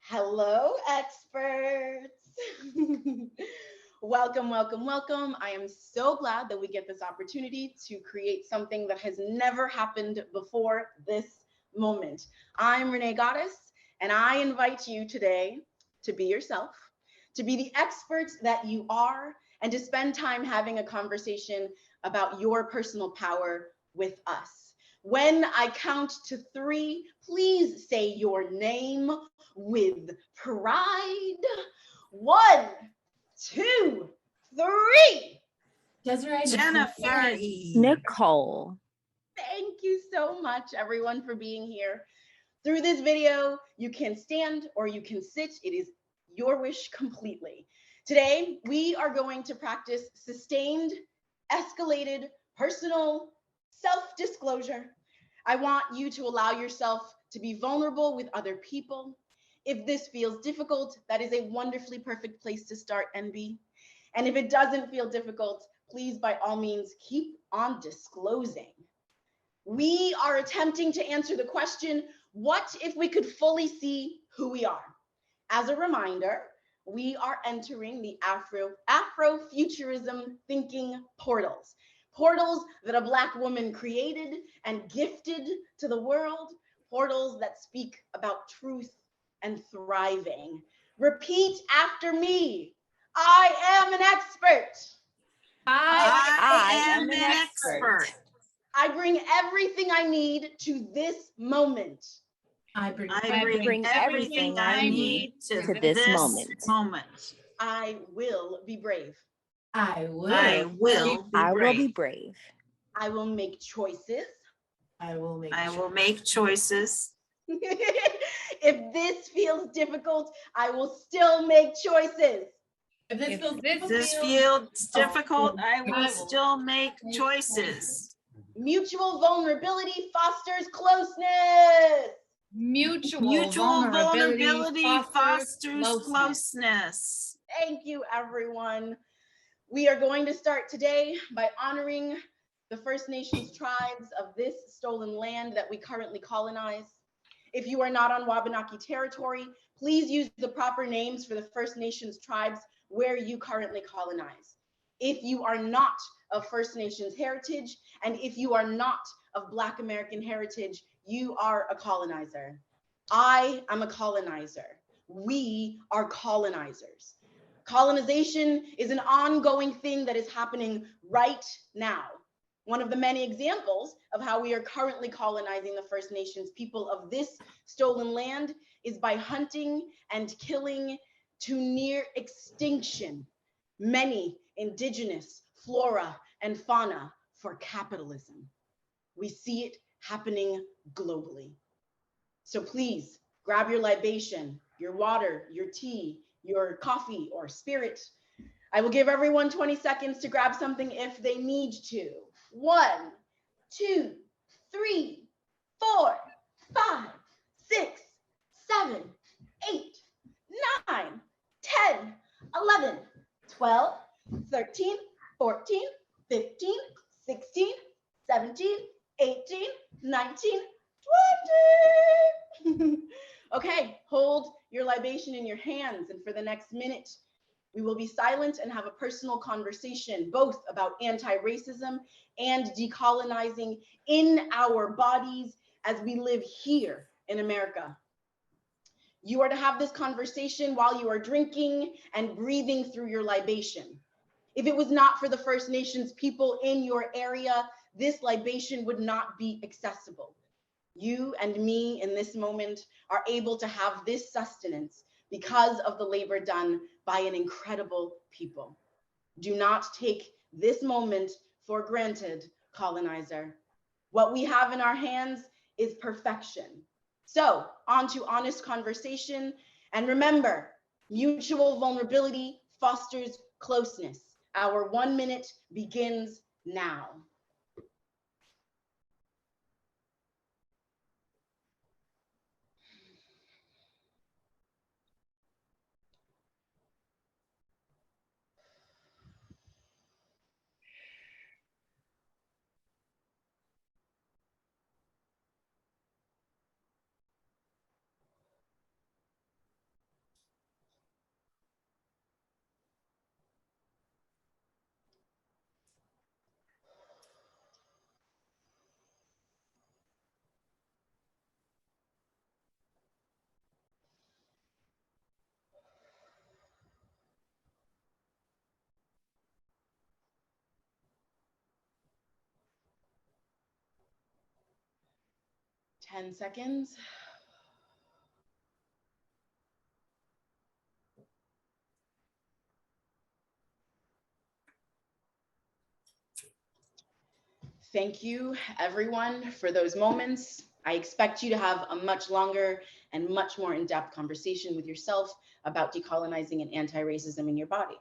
Hello, experts. Welcome, welcome, welcome. I am so glad that we get this opportunity to create something that has never happened before this moment. I'm René Goddess, and I invite you today to be yourself, to be the experts that you are, and to spend time having a conversation about your personal power with us. When I count to three, please say your name with pride. One, two, three. Jennifer Nicole. Thank you so much, everyone, for being here. Through this video, you can stand or you can sit. It is your wish completely. Today, we are going to practice sustained, escalated, personal self-disclosure. I want you to allow yourself to be vulnerable with other people. If this feels difficult, that is a wonderfully perfect place to start and be. And if it doesn't feel difficult, please, by all means, keep on disclosing. We are attempting to answer the question, what if we could fully see who we are? As a reminder, we are entering the Afrofuturism thinking portals. Portals that a Black woman created and gifted to the world. Portals that speak about truth and thriving. Repeat after me. I am an expert. I am an expert. I bring everything I need to this moment. I bring everything I need to this moment. I will be brave. I will be brave. I will make choices. I will make choices. If this feels difficult, I will still make choices. If this feels difficult, I will still make choices. Mutual vulnerability fosters closeness. Mutual vulnerability fosters closeness. Thank you, everyone. We are going to start today by honoring the First Nations tribes of this stolen land that we currently colonize. If you are not on Wabanaki territory, please use the proper names for the First Nations tribes where you currently colonize. If you are not of First Nations heritage, and if you are not of Black American heritage, you are a colonizer. I am a colonizer. We are colonizers. Colonization is an ongoing thing that is happening right now. One of the many examples of how we are currently colonizing the First Nations people of this stolen land is by hunting and killing to near extinction many indigenous flora and fauna for capitalism. We see it happening globally. So please grab your libation, your water, your tea, your coffee or spirit. I will give everyone 20 seconds to grab something if they need to. 1, 2, 3, 4, 5, 6, 7, 8, 9, 10, 11, 12, 13, 14, 15, 16, 17, 18, 19, 20. Okay, hold your libation in your hands, and for the next minute, we will be silent and have a personal conversation, both about anti-racism and decolonizing in our bodies as we live here in America. You are to have this conversation while you are drinking and breathing through your libation. If it was not for the First Nations people in your area, this libation would not be accessible. You and me in this moment are able to have this sustenance because of the labor done by an incredible people. Do not take this moment for granted, colonizer. What we have in our hands is perfection. So, on to honest conversation. And remember, mutual vulnerability fosters closeness. Our 1 minute begins now. 10 seconds. Thank you, everyone, for those moments. I expect you to have a much longer and much more in-depth conversation with yourself about decolonizing and anti-racism in your body.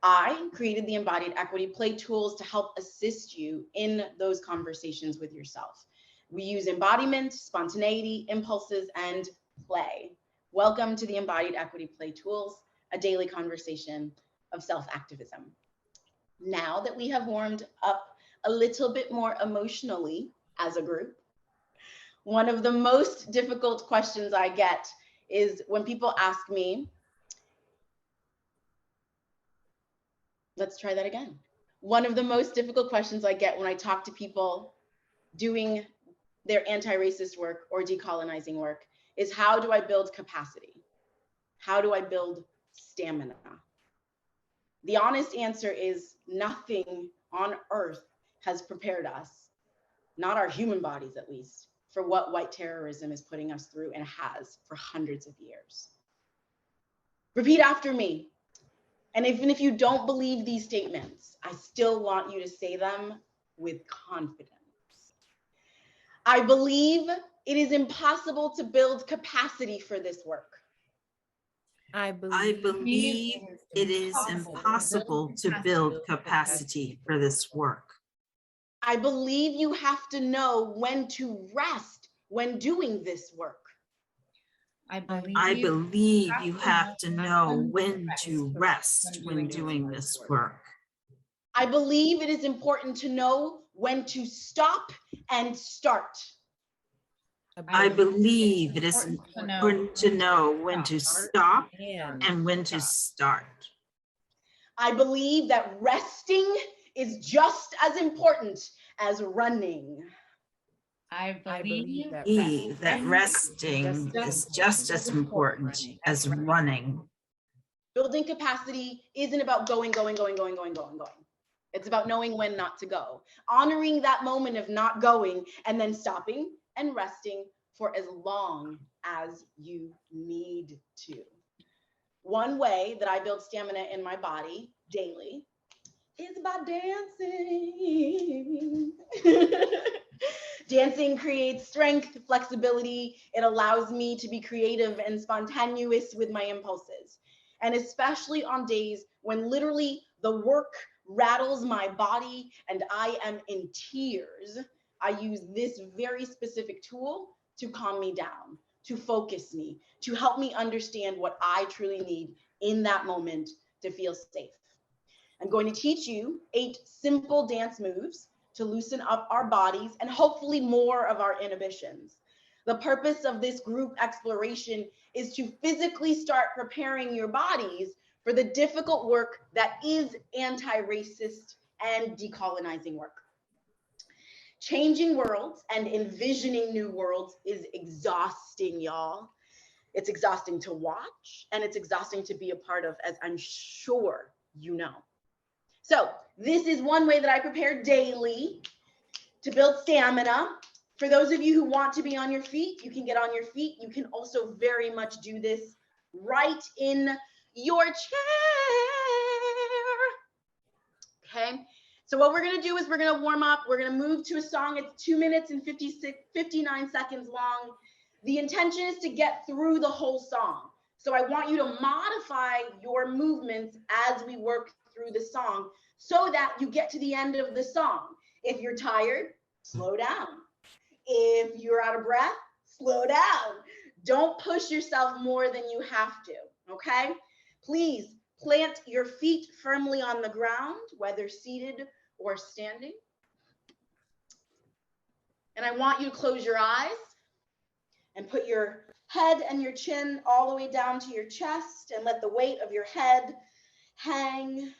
I created the Embodied Equity Play tools to help assist you in those conversations with yourself. We use embodiment, spontaneity, impulses, and play. Welcome to the Embodied Equity Play tools, a daily conversation of self-activism. Now that we have warmed up a little bit more emotionally as a group, one of the most difficult questions I get is when people ask me, let's try that again. One of the most difficult questions I get when I talk to people doing their anti-racist work or decolonizing work is, how do I build capacity? How do I build stamina? The honest answer is nothing on earth has prepared us, not our human bodies at least, for what white terrorism is putting us through and has for hundreds of years. Repeat after me. And even if you don't believe these statements, I still want you to say them with confidence. I believe it is impossible to build capacity for this work. I believe it is impossible to build capacity for this work. I believe you have to know when to rest when doing this work. I believe you have to know when to rest when doing this work. I believe it is important to know when to stop and start. I believe it is important to know when to stop and when to start. I believe that resting is just as important as running. I believe that resting is just as important as running. Building capacity isn't about going. It's about knowing when not to go, honoring that moment of not going, and then stopping and resting for as long as you need to. One way that I build stamina in my body daily is by dancing. Dancing creates strength, flexibility. It allows me to be creative and spontaneous with my impulses. And especially on days when literally the work rattles my body and I am in tears, I use this very specific tool to calm me down, to focus me, to help me understand what I truly need in that moment to feel safe. I'm going to teach you 8 simple dance moves to loosen up our bodies and hopefully more of our inhibitions. The purpose of this group exploration is to physically start preparing your bodies for the difficult work that is anti-racist and decolonizing work. Changing worlds and envisioning new worlds is exhausting, y'all. It's exhausting to watch, and it's exhausting to be a part of, as I'm sure you know. So this is one way that I prepare daily to build stamina. For those of you who want to be on your feet, you can get on your feet. You can also very much do this right in your chair. Okay, so what we're gonna do is we're gonna warm up. We're gonna move to a song. It's 2 minutes and 59 seconds long. The intention is to get through the whole song. So I want you to modify your movements as we work through the song so that you get to the end of the song. If you're tired, slow down. If you're out of breath, slow down. Don't push yourself more than you have to, okay? Please plant your feet firmly on the ground, whether seated or standing. And I want you to close your eyes and put your head and your chin all the way down to your chest and let the weight of your head hang.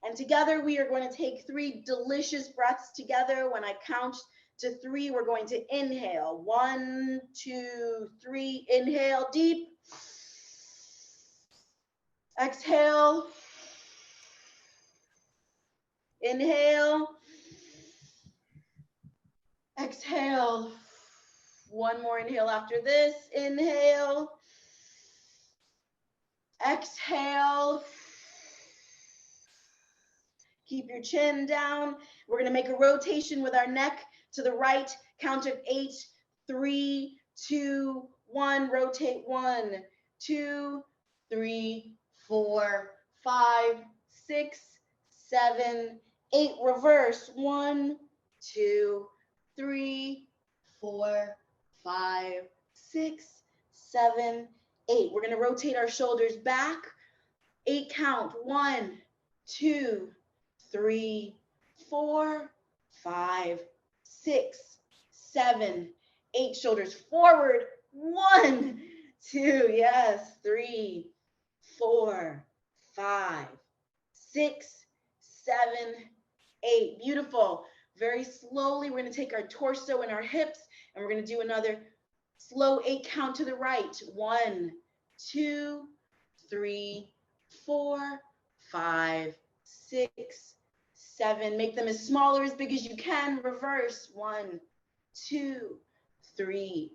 And together we are going to take 3 delicious breaths together. When I count to 3, we're going to inhale. 1, 2, 3, inhale deep. Exhale. Inhale. Exhale. One more inhale after this. Inhale. Exhale. Keep your chin down. We're going to make a rotation with our neck to the right. Count of 8, 3, 2, 1. Rotate 1, 2, 3, 4, 5, 6, 7, 8. Reverse 1, 2, 3, 4, 5, 6, 7, 8. We're going to rotate our shoulders back. 8 count. 1, 2, 3, 4, 5, 6, 7, 8. Shoulders forward. 1, 2, yes. 3, 4, 5, 6, 7, 8. Beautiful. Very slowly, we're going to take our torso and our hips, and we're going to do another slow 8 count to the right. 1, 2, 3, 4, 5, 6, 7. Make them as small or as big as you can. Reverse. 1, 2, 3,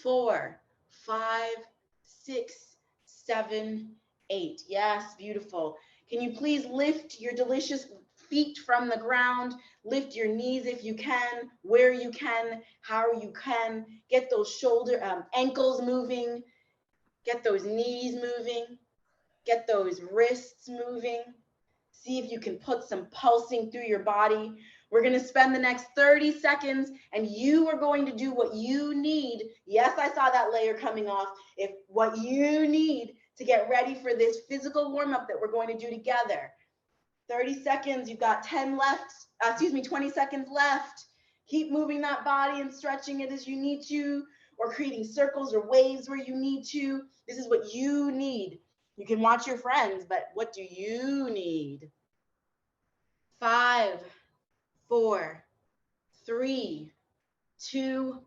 4, 5, 6, 7, 8. Yes, beautiful. Can you please lift your delicious feet from the ground? Lift your knees if you can, where you can, how you can. Get those ankles moving. Get those knees moving. Get those wrists moving. See if you can put some pulsing through your body. We're going to spend the next 30 seconds, and you are going to do what you need. Yes, I saw that layer coming off. If what you need to get ready for this physical warm-up that we're going to do together. 30 seconds, you've got 20 seconds left. Keep moving that body and stretching it as you need to, or creating circles or waves where you need to. This is what you need. You can watch your friends, but what do you need? 5, 4, 3, 2,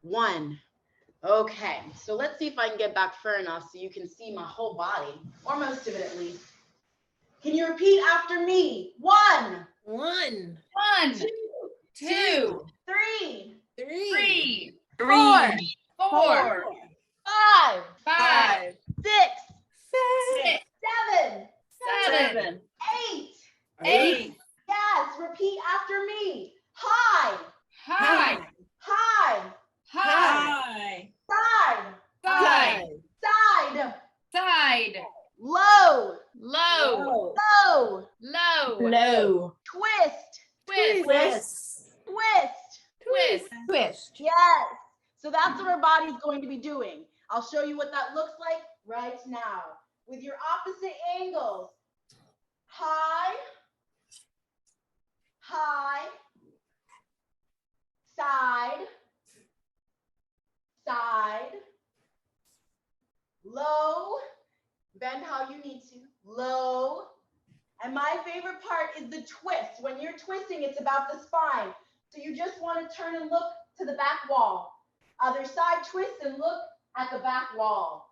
1. Okay, so let's see if I can get back far enough so you can see my whole body, or most of it at least. Can you repeat after me? 1, 1, 2, 2, 3, 4, 5, 5, 6, 7, 7, 8. 8. Yes, repeat after me. High, High, high, high, side, side, side, side, low, low, low, low, Low. twist, twist, twist. twist. Yes. So that's what our body's going to be doing. I'll show you what that looks like right now. With your opposite angles. High, high, side, side, low, bend how you need to, low. And my favorite part is the twist. When you're twisting, it's about the spine. So you just want to turn and look to the back wall. Other side, twist and look at the back wall.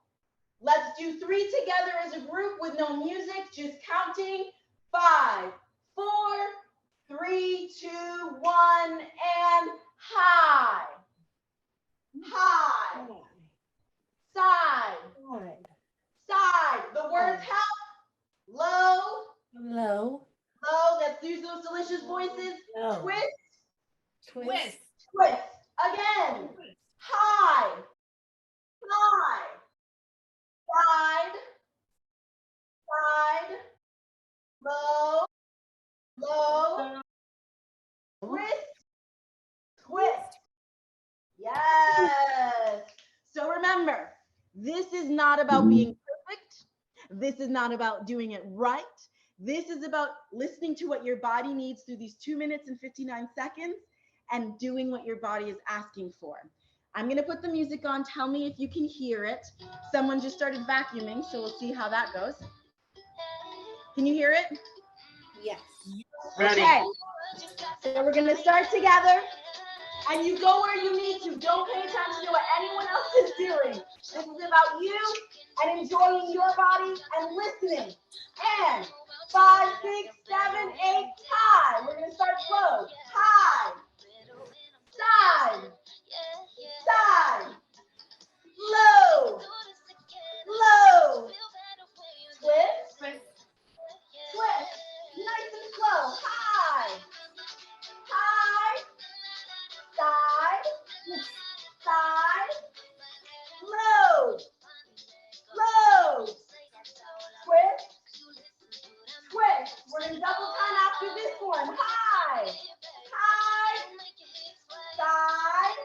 Let's do 3 together as a group with no music, just counting. 5, 4, 3, 2, 1, and high. High. Side. Side. The words help. Low. Low. Low. Let's use those delicious voices. Low. Twist. Twist. Twist. Again. High. High. Side. Side. Low. Low. Twist. Twist. Yes. So remember, this is not about being perfect. This is not about doing it right. This is about listening to what your body needs through these 2 minutes and 59 seconds and doing what your body is asking for. I'm going to put the music on. Tell me if you can hear it. Someone just started vacuuming, so we'll see how that goes. Can you hear it? Yes. Ready. Okay. So we're going to start together. And you go where you need to. Don't pay attention to what anyone else is doing. This is about you and enjoying your body and listening. And 5, 6, 7, 8, high. We're going to start slow. High. Side. side, low, low, twist, Twist. twist, nice and slow, high, high, side, side, low, low, twist, twist. We're gonna double time after this one, high, high, side,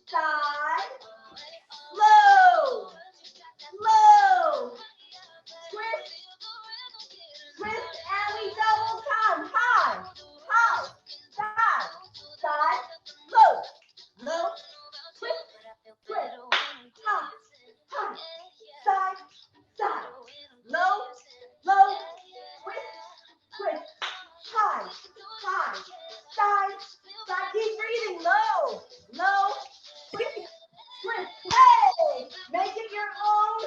side, low, low, twist, twist, and we double time, high, high, side, side, low, low, twist, twist, high, high, side, side, low, low, twist, twist, high, high, side, side, keep breathing, low, low, twist, twist, hey, make it your own,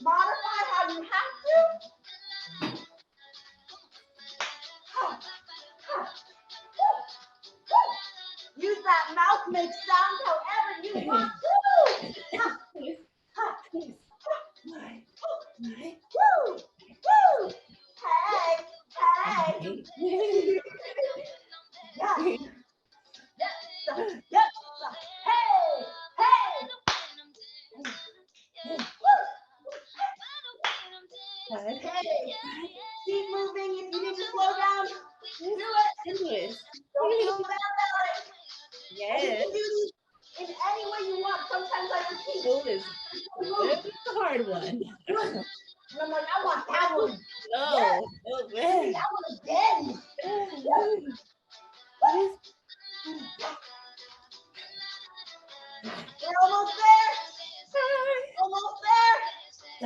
modify how you have to. Huh, huh, woo, woo. Use that mouth, make sounds however you want to. Huh, huh, woo, woo. Hey, hey. Yes, yes, yes. Hey, hey. Hey, keep moving. If you need to slow down, do it. Don't feel bad about it. And you Yes. can do these in any way you want. Sometimes I repeat. This is a hard one. And I'm like, I want that one. No. Give me that one again. We're almost there. Almost there.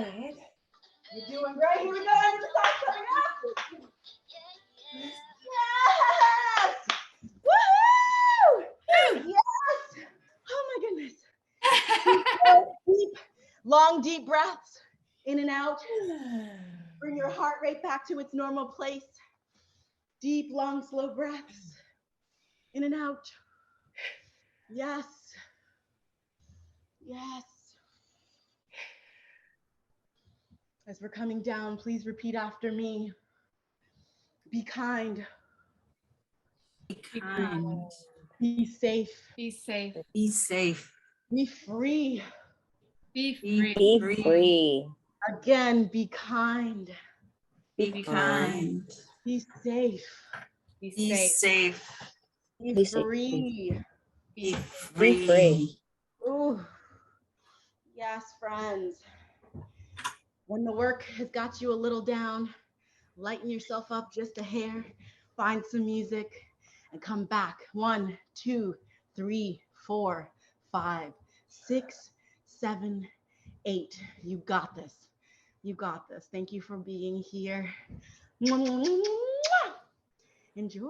Side. You're doing great. Here we go. Into the side coming up. Yes. Woohoo! Yes. Oh my goodness. Deep, long, deep breaths in and out. Bring your heart rate back to its normal place. Deep, long, slow breaths in and out. Yes. Yes. As we're coming down, please repeat after me. Be kind. Be kind. Be safe. Be safe. Be safe. Be free. Be Be free. Be free. Again, be kind. Be kind. Be safe. Be Be safe. safe. Be Be safe. free. Be Be free. free. Ooh. Yes, friends. When the work has got you a little down, lighten yourself up just a hair, find some music, and come back. 1, 2, 3, 4, 5, 6, 7, 8. You got this. You got this. Thank you for being here. Enjoy.